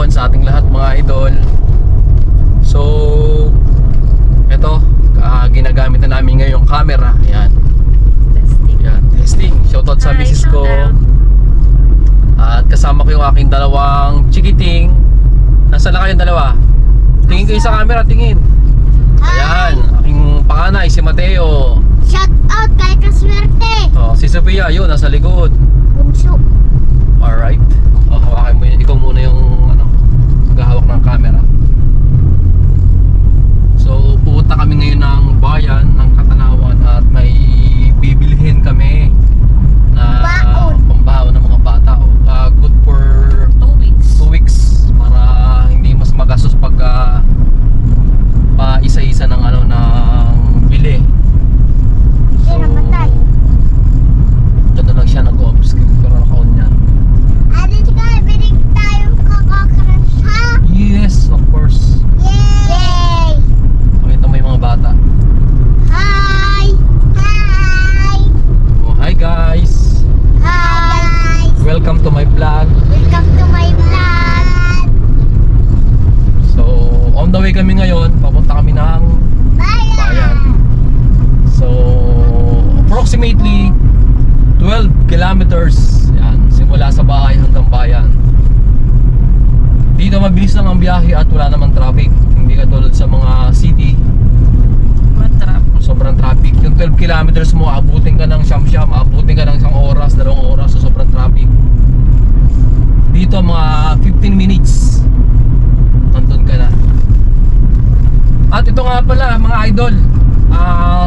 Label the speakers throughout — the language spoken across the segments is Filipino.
Speaker 1: hapon sa ating lahat mga idol. So ito, ginagamit na namin ngayon yung camera. Ayan.
Speaker 2: Testing.
Speaker 1: Ayan, testing. Shoutout sa
Speaker 2: Hi,
Speaker 1: misis ko.
Speaker 2: shoutout.
Speaker 1: At kasama ko yung aking dalawang chikiting. Nasaan na kayong dalawa? Tingin kayo sa camera, tingin. Ayan, aking panganay si Mateo.
Speaker 3: Shout out kay Kaswerte.
Speaker 1: Oh, si Sophia, yun, nasa likod.
Speaker 3: Bunso.
Speaker 1: Alright. Oh, hawakan mo yun. Ikaw muna yung maghahawak ng camera. So, pupunta kami ngayon ng bayan ng Katanawan at may bibilhin kami na pambaon ng mga bata. Good for
Speaker 2: 2 weeks.
Speaker 1: 2 weeks para hindi mas magastos pag pa isa-isa ng ng bili. So, ganda lang siya nag-off-screen pero naka-on yan.
Speaker 3: Alit ka, binig tayong kakakras ha?
Speaker 1: Yes, of course.
Speaker 3: Yay!
Speaker 1: Pakita mo yung mga bata.
Speaker 3: Hi! Hi!
Speaker 1: Oh, hi guys!
Speaker 3: Hi!
Speaker 1: Welcome to my vlog.
Speaker 3: Welcome to my vlog!
Speaker 1: So, on the way kami ngayon. Papunta kami ng bayan. So, approximately 12 kilometers. Yan, simula sa bahay hanggang bayan. Dito mabilis lang ang biyahe at wala namang traffic. Hindi katulad sa mga city.
Speaker 2: Matrap.
Speaker 1: Sobrang traffic. Yung 12 kilometers mo, abutin ka ng siyam-siyam, abutin ka ng 1 oras, 2 oras, so sobrang traffic. Dito mga 15 minutes nandun ka na. At ito nga pala mga idol,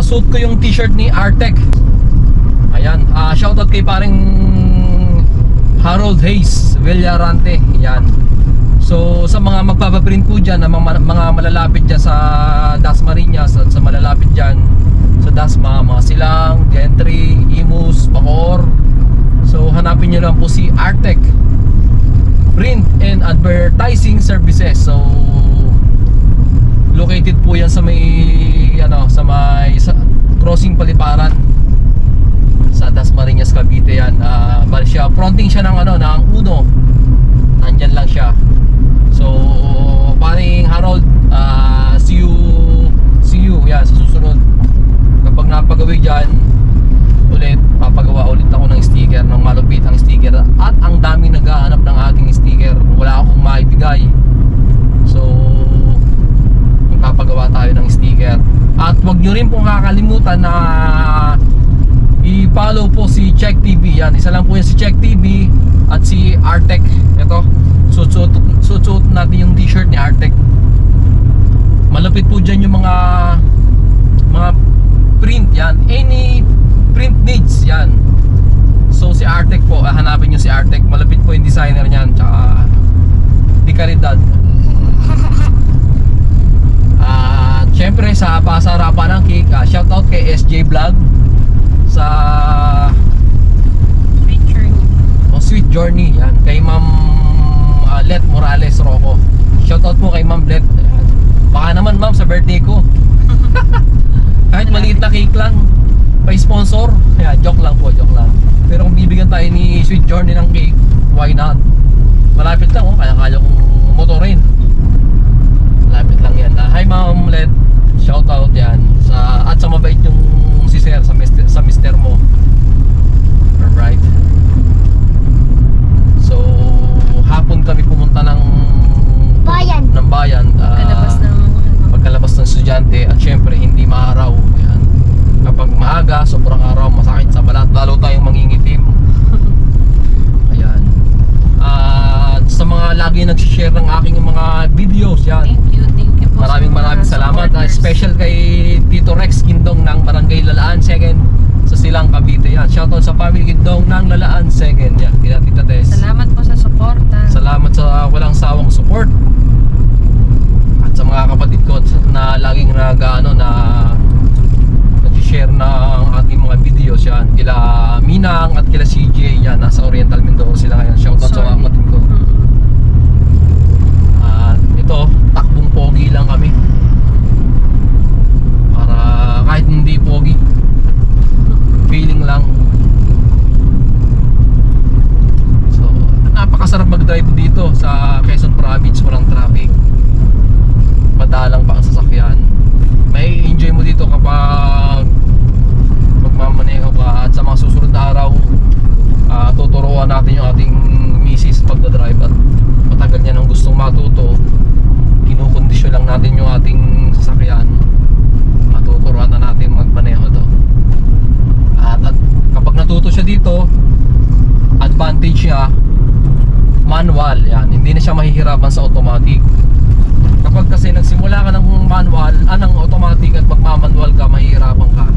Speaker 1: suit ko yung t-shirt ni Artec. Ayan, shoutout kay paring Harold Hayes Villarante. Ayan. So sa mga magpapaprint po dyan, mga malalapit dyan sa Dasmariñas at sa malalapit dyan sa Dasma, mga Silang, Gentry, Imus, Bacoor. So hanapin nyo lang po si Artec Print and Advertising Services. So located po yan sa may sa crossing Paliparan sa Dasmariñas, Cavite yan. Bali siya, fronting siya ng ng Uno. Nandyan lang siya. So paring Harold, see you yan sa susunod. Kapag napagawi dyan ulit, papagawa ulit ako ng sticker, ng malupit ang sticker. At ang daming naghahanap ng ating sticker, wala akong maibigay. So papagawa tayo ng sticker. At wag nyo rin pong kakalimutan na i-follow po si Check TV. Yan, isa lang po yan si Check TV at si Artec. Ito, suot natin yung t-shirt ni Artec. Malapit po dyan yung mga print yan. Any print needs yan. So si Artec po, hanapin nyo si Artec. Malapit po yung designer niyan, tsaka di Caridad. Siyempre sa pasarapan ng cake, shoutout kay SJ Vlog sa
Speaker 2: Sweet journey.
Speaker 1: Sweet Journey. Yan, kay Ma'am Let Morales Rocco. Shoutout po kay Ma'am Let. Baka naman ma'am sa birthday ko. Kahit maliit na cake lang, pa-sponsor. Kaya joke lang po, joke lang. Pero kung bibigyan tayo ni Sweet Journey ng cake, why not? Malapit lang, kaya kong motorin. Malapit lang yan. Hi Ma'am Let, shoutout yan at sa mabait yung si Sir, sa mister mo. Alright. So hapon kami pumunta ng bayan. Pagkalabas ng estudyante. At syempre hindi maaraw. Ayan. Kapag maaga, sobrang araw, masakit sa balat, lalo tayong mangingitim. Ayan. At sa mga lagi nag-share ng aking mga videos, yan,
Speaker 2: Thank you po.
Speaker 1: maraming salamat. Special kay Tito Rex Kindong ng Barangay Lalaan 2nd sa Silang, Cavite. Yan, shoutout sa family Kindong ng Lalaan 2nd. Yan, kina Tita Tess.
Speaker 2: Salamat po sa suporta.
Speaker 1: Salamat sa walang sawang support. At sa mga kapatid ko na laging nag-share ng ating mga videos yan. Kila Minang at kila CJ. Yan, nasa Oriental Mindoro sila ngayon. Shoutout sa mga kapatid ko. Ito, takbong pogi lang kami. Para kahit hindi pogi, feeling lang. So napakasarap mag-drive dito sa Quezon Province. siya manual, yan. Hindi na siya mahihirapan sa automatic. Kapag kasi nagsimula ka ng manual, ng automatic at magmamanual ka, mahihirapan ka.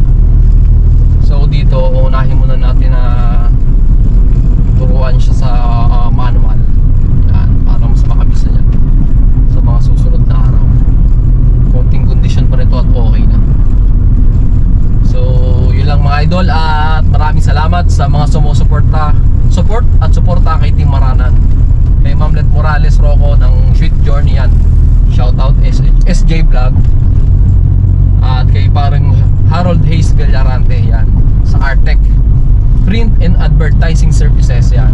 Speaker 1: So dito, unahin muna natin na turuan siya sa manual. Yan, para mas makabisa niya sa mga susunod na araw. Konting condition pa nito at okay na. So yun lang mga idol, at maraming salamat sa mga sumusuporta, suporta kay Team Maranan, kay Ma'am Let Morales Rocco ng Sweet Journey, yan. Shoutout SJ Vlog, at kay parang Harold Hayes Villarante, yan, sa Artec Print and Advertising Services, yan.